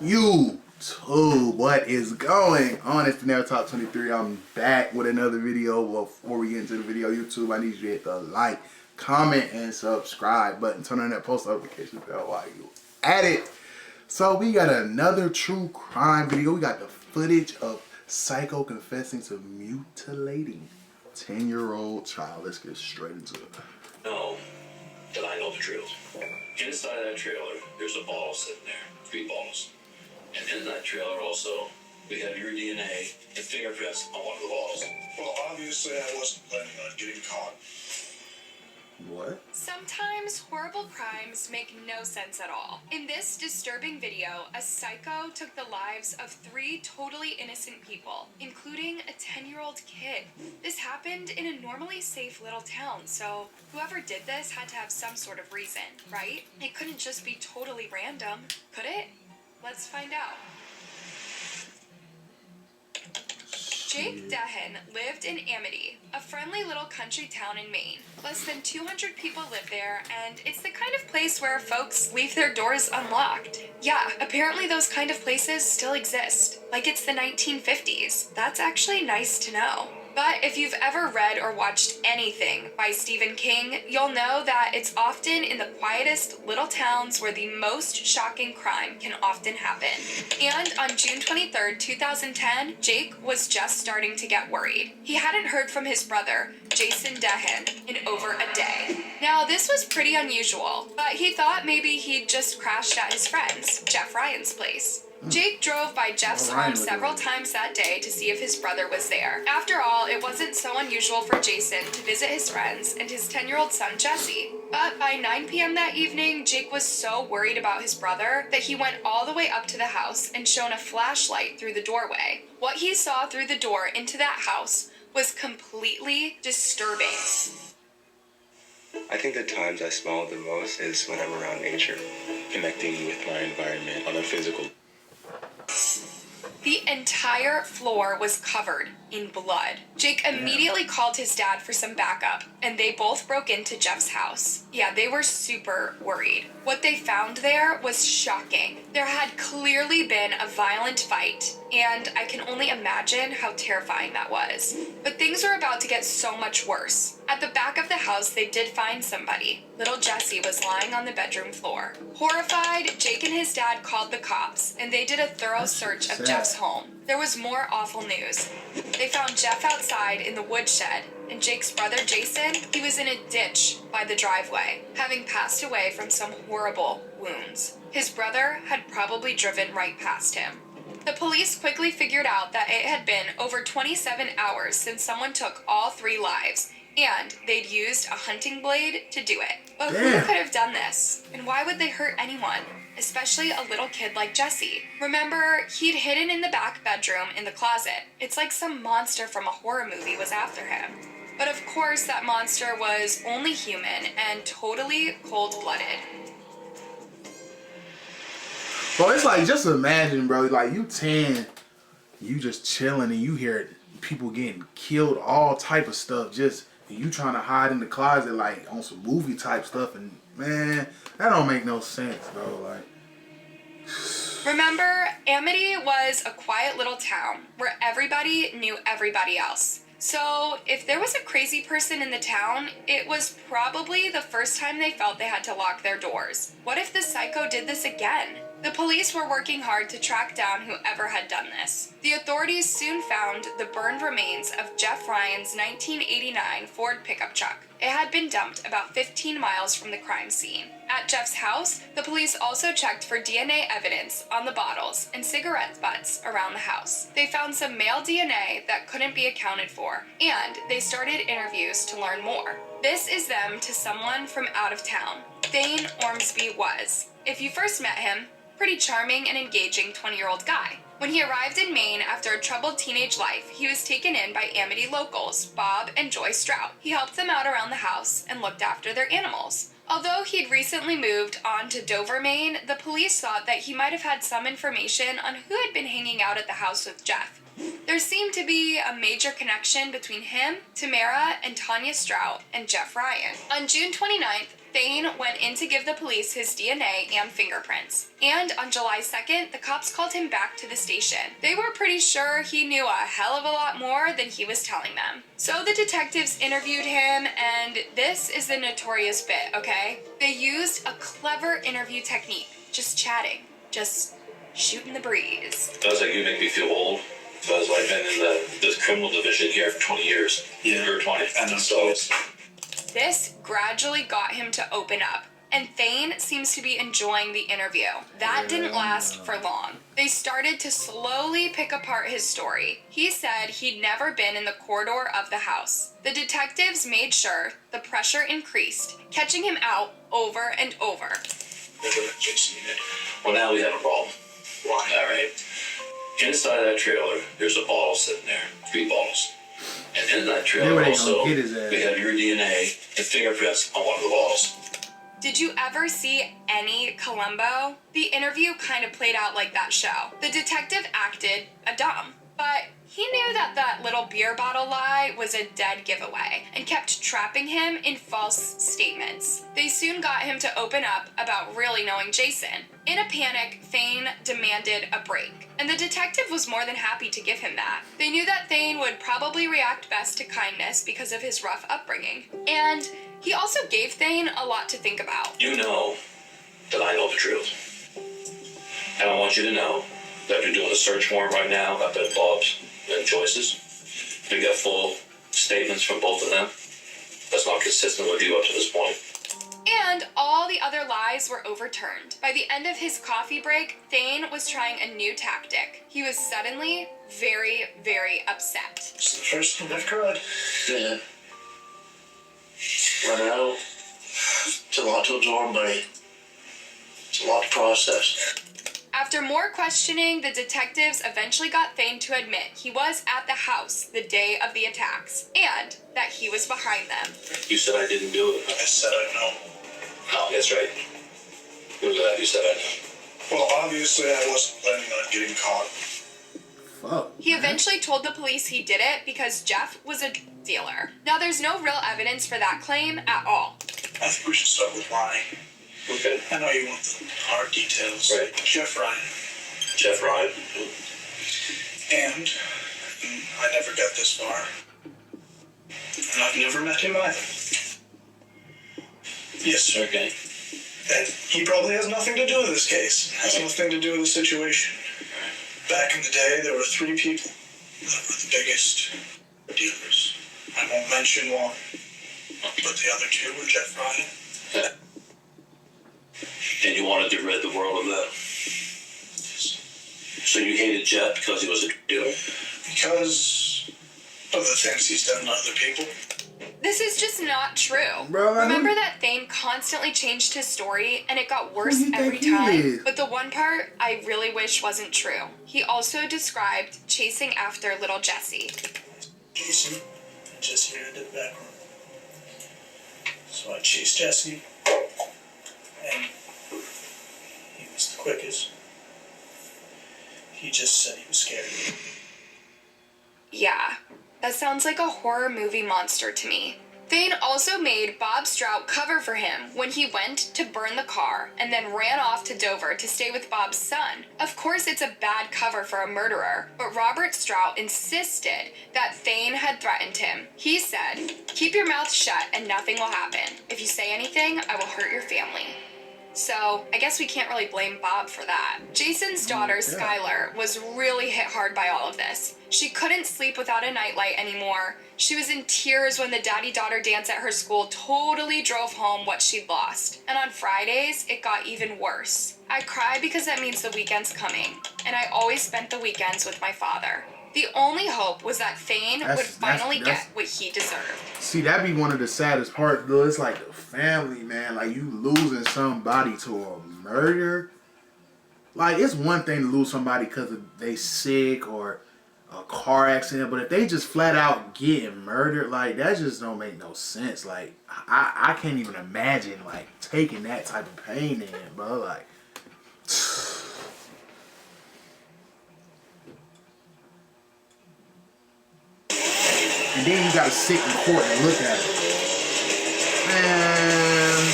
YouTube, what is going on? It's the Nail Top 23. I'm back with another video. Before we get into the video, YouTube, I need you to hit the like, comment, and subscribe button. Turn on that post notification bell while you at it. So we got another true crime video. We got the footage of Psycho confessing to mutilating 10-year-old child. Let's get straight into it. No, but I know the drill. Inside of that trailer, there's a ball sitting there, 3 balls. And in that trailer also, we have your DNA and fingerprints on one of the balls. Well, obviously I wasn't planning on getting caught. What? Sometimes horrible crimes make no sense at all. In this disturbing video, a psycho took the lives of 3 totally innocent people, including a 10-year-old kid. This happened in a normally safe little town, so whoever did this had to have some sort of reason, right? It couldn't just be totally random, could it? Let's find out. Jake Dehen lived in Amity, a friendly little country town in Maine. Less than 200 people live there, and it's the kind of place where folks leave their doors unlocked. Yeah, apparently those kind of places still exist. Like it's the 1950s. That's actually nice to know. But if you've ever read or watched anything by Stephen King, you'll know that it's often in the quietest little towns where the most shocking crime can often happen. And on June 23rd, 2010, Jake was just starting to get worried. He hadn't heard from his brother, Jason Dehen, in over a day. Now, this was pretty unusual, but he thought maybe he'd just crashed at his friend's, Jeff Ryan's place. Jake drove by Jeff's home several times that day to see if his brother was there. After all, it wasn't so unusual for Jason to visit his friends and his 10-year-old son, Jesse. But by 9 p.m. that evening, Jake was so worried about his brother that he went all the way up to the house and shone a flashlight through the doorway. What he saw through the door into that house was completely disturbing. I think the times I smile the most is when I'm around nature. Connecting with my environment on a physical. The entire floor was covered in blood. Jake immediately called his dad for some backup, and they both broke into Jeff's house. Yeah, they were super worried. What they found there was shocking. There had clearly been a violent fight, and I can only imagine how terrifying that was. But things were about to get so much worse. At the back of the house, they did find somebody. Little Jesse was lying on the bedroom floor. Horrified, Jake and his dad called the cops, and they did a thorough search of Jeff's home. There was more awful news. They found Jeff outside in the woodshed, and Jake's brother Jason, he was in a ditch by the driveway, having passed away from some horrible wounds. His brother had probably driven right past him. The police quickly figured out that it had been over 27 hours since someone took all 3 lives, and they'd used a hunting blade to do it. But who could have done this? And why would they hurt anyone? Especially a little kid like Jesse. Remember, he'd hidden in the back bedroom in the closet. It's like some monster from a horror movie was after him. But of course, that monster was only human and totally cold-blooded. Bro, it's like, just imagine, bro, like you 10, you just chilling and you hear people getting killed, all type of stuff, just you trying to hide in the closet like on some movie type stuff, and man, that don't make no sense, bro. Like, remember, Amity was a quiet little town where everybody knew everybody else. So if there was a crazy person in the town, it was probably the first time they felt they had to lock their doors. What if the psycho did this again? The police were working hard to track down whoever had done this. The authorities soon found the burned remains of Jeff Ryan's 1989 Ford pickup truck. It had been dumped about 15 miles from the crime scene. At Jeff's house, the police also checked for DNA evidence on the bottles and cigarette butts around the house. They found some male DNA that couldn't be accounted for, and they started interviews to learn more. This is them to someone from out of town. Thane Ormsby was, if you first met him, pretty charming and engaging 20-year-old guy. When he arrived in Maine after a troubled teenage life, he was taken in by Amity locals, Bob and Joy Strout. He helped them out around the house and looked after their animals. Although he'd recently moved on to Dover, Maine, the police thought that he might have had some information on who had been hanging out at the house with Jeff. There seemed to be a major connection between him, Tamara, and Tanya Strout, and Jeff Ryan. On June 29th, Thane went in to give the police his DNA and fingerprints. And on July 2nd, the cops called him back to the station. They were pretty sure he knew a hell of a lot more than he was telling them. So the detectives interviewed him, and this is the notorious bit, okay? They used a clever interview technique. Just chatting. Just shooting the breeze. Sounds like you make me feel old. Because I've been in the criminal division here for 20 years. Yeah. You're 20. And so This gradually got him to open up, and Thane seems to be enjoying the interview. That didn't last for long. They started to slowly pick apart his story. He said he'd never been in the corridor of the house. The detectives made sure the pressure increased, catching him out over and over. Jason, well, now we have a problem. Why? All right. Inside that trailer, there's a bottle sitting there. 3 bottles. And in that Then trailer where they also, gonna get his ass? we have your DNA and fingerprints on one of the bottles. Did you ever see any Columbo? The interview kind of played out like that show. The detective acted a dumb, but he knew that that little beer bottle lie was a dead giveaway and kept trapping him in false statements. They soon got him to open up about really knowing Jason. In a panic, Thane demanded a break, and the detective was more than happy to give him that. They knew that Thane would probably react best to kindness because of his rough upbringing, and he also gave Thane a lot to think about. You know that I know the truth. And I want you to know that we're doing a search warrant right now up at Bob's and Joyce's. We got full statements from both of them. That's not consistent with you up to this point. And all the other lies were overturned. By the end of his coffee break, Thane was trying a new tactic. He was suddenly very, very upset. It's the first time I've cried. Yeah. Run out. It's a lot to absorb, buddy. It's a lot to process. After more questioning, the detectives eventually got Thane to admit he was at the house the day of the attacks, and that he was behind them. You said I didn't do it. I said I know. No, that's right. You said I know. Well, obviously I wasn't planning on getting caught. Fuck. He eventually told the police he did it because Jeff was a dealer. Now, there's no real evidence for that claim at all. I think we should start with why. Okay. I know you want the hard details. Right. Jeff Ryan. Jeff Ryan. And I never got this far. And I've never met him either. Yes, sir. Okay. And he probably has nothing to do with this case. Has nothing to do with the situation. Back in the day, there were 3 people that were the biggest dealers. I won't mention one, but the other 2 were Jeff Ryan. And you wanted to rid the world of that. So you hated Jeff because he was a dealer? Because of the things he's done to other people. This is just not true. Bro, Remember that Thane constantly changed his story and it got worse Who do you every think he time? is? But the one part I really wish wasn't true. He also described chasing after little Jessie. Jason, Jesse here in the back room. So I chased Jesse, and he was the quickest. He just said he was scared. Yeah, that sounds like a horror movie monster to me. Thane also made Bob Strout cover for him when he went to burn the car and then ran off to Dover to stay with Bob's son. Of course, it's a bad cover for a murderer, but Robert Strout insisted that Thane had threatened him. He said, "Keep your mouth shut and nothing will happen. If you say anything, I will hurt your family." So, I guess we can't really blame Bob for that. Jason's daughter, Skylar, was really hit hard by all of this. She couldn't sleep without a nightlight anymore. She was in tears when the daddy-daughter dance at her school totally drove home what she'd lost. And on Fridays, it got even worse. I cry because that means the weekend's coming, and I always spent the weekends with my father. The only hope was that Thane would finally get what he deserved. See, that'd be one of the saddest parts, though. It's like the family, man. Like, you losing somebody to a murder. Like, it's one thing to lose somebody because they sick or a car accident, but if they just flat out getting murdered, like, that just don't make no sense. Like, I can't even imagine, like, taking that type of pain in, bro. Like, and then you gotta sit in court and look at it. Man,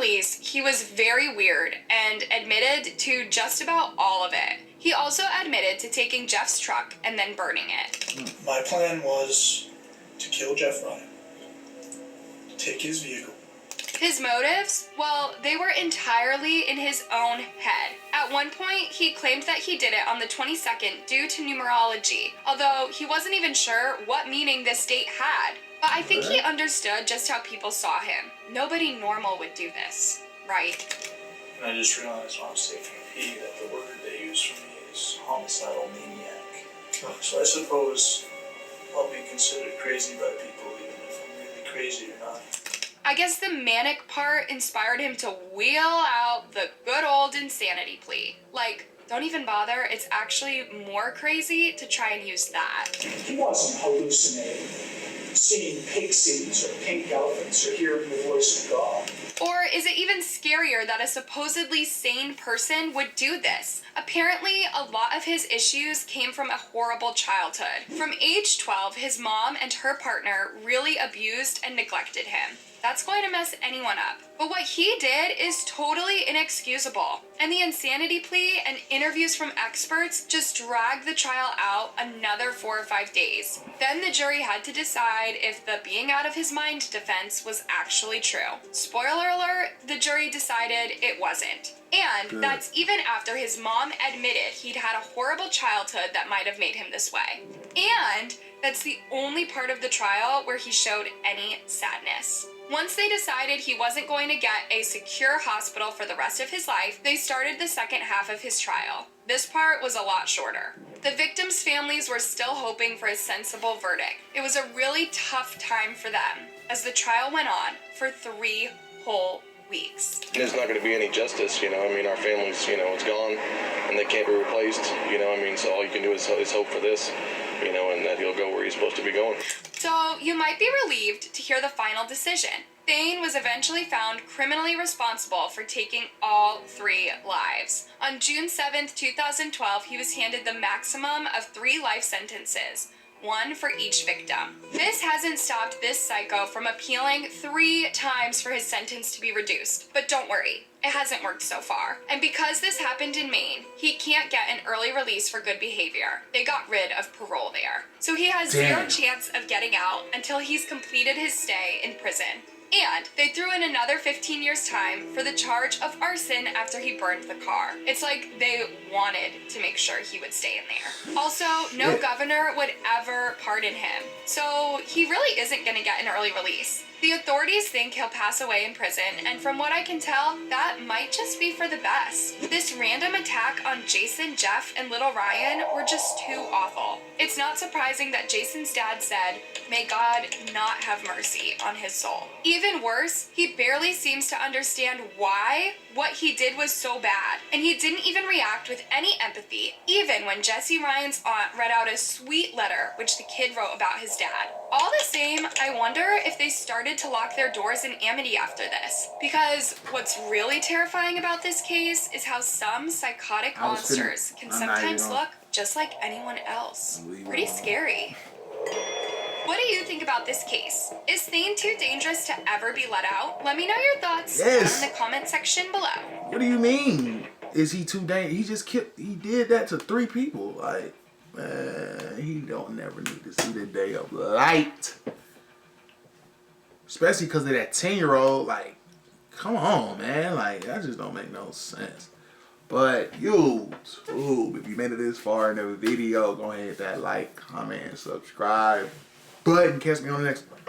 release, he was very weird and admitted to just about all of it. He also admitted to taking Jeff's truck and then burning it. My plan was to kill Jeff Ryan, to take his vehicle. His motives? Well, they were entirely in his own head. At one point, he claimed that he did it on the 22nd due to numerology, although he wasn't even sure what meaning this date had. But I think he understood just how people saw him. Nobody normal would do this, right? And I just realized while I was taking a pee that the word they use for me is homicidal maniac. So I suppose I'll be considered crazy by people even if I'm really crazy or not. I guess the manic part inspired him to wheel out the good old insanity plea. Like, don't even bother, it's actually more crazy to try and use that. He wasn't hallucinating, seeing pixies or pink elephants or hearing the voice of God. Or is it even scarier that a supposedly sane person would do this? Apparently, a lot of his issues came from a horrible childhood. From age 12, his mom and her partner really abused and neglected him. That's going to mess anyone up. But what he did is totally inexcusable. And the insanity plea and interviews from experts just dragged the trial out another 4 or 5 days. Then the jury had to decide if the being out of his mind defense was actually true. Spoiler alert, the jury decided it wasn't. And that's even after his mom admitted he'd had a horrible childhood that might have made him this way. And that's the only part of the trial where he showed any sadness. Once they decided he wasn't going to get a secure hospital for the rest of his life, they started the second half of his trial. This part was a lot shorter. The victims' families were still hoping for a sensible verdict. It was a really tough time for them, as the trial went on for 3 whole weeks. There's not going to be any justice, you know. I mean, our family's, you know, it's gone, and they can't be replaced, you know. I mean, so all you can do is hope for this, you know, and that he'll go where he's supposed to be going. So you might be relieved to hear the final decision. Thane was eventually found criminally responsible for taking all 3 lives. On June 7th, 2012, he was handed the maximum of 3 life sentences, 1 for each victim. This hasn't stopped this psycho from appealing 3 times for his sentence to be reduced. But don't worry, it hasn't worked so far. And because this happened in Maine, he can't get an early release for good behavior. They got rid of parole there. So he has zero chance of getting out until he's completed his stay in prison. And they threw in another 15 years' time for the charge of arson after he burned the car. It's like they wanted to make sure he would stay in there. Also, no governor would ever pardon him. So he really isn't going to get an early release. The authorities think he'll pass away in prison, and from what I can tell, that might just be for the best. This random attack on Jason, Jeff, and little Ryan were just too awful. It's not surprising that Jason's dad said, "May God not have mercy on his soul." Even worse, he barely seems to understand why what he did was so bad, and he didn't even react with any empathy, even when Jesse Ryan's aunt read out a sweet letter which the kid wrote about his dad. All the same, I wonder if they started to lock their doors in Amity after this, because what's really terrifying about this case is how some psychotic monsters can sometimes look just like anyone else. Pretty scary. What do you think about this case? Is Thane too dangerous to ever be let out? Let me know your thoughts down in the comment section below. What do you mean? Is he too dangerous? He just he did that to 3 people. Like, man, he don't never need to see the day of light. Especially because of that 10-year-old. Like, come on, man. Like, that just don't make no sense. But YouTube, if you made it this far in the video, go ahead and hit that like, comment, and subscribe button. Catch me on the next one.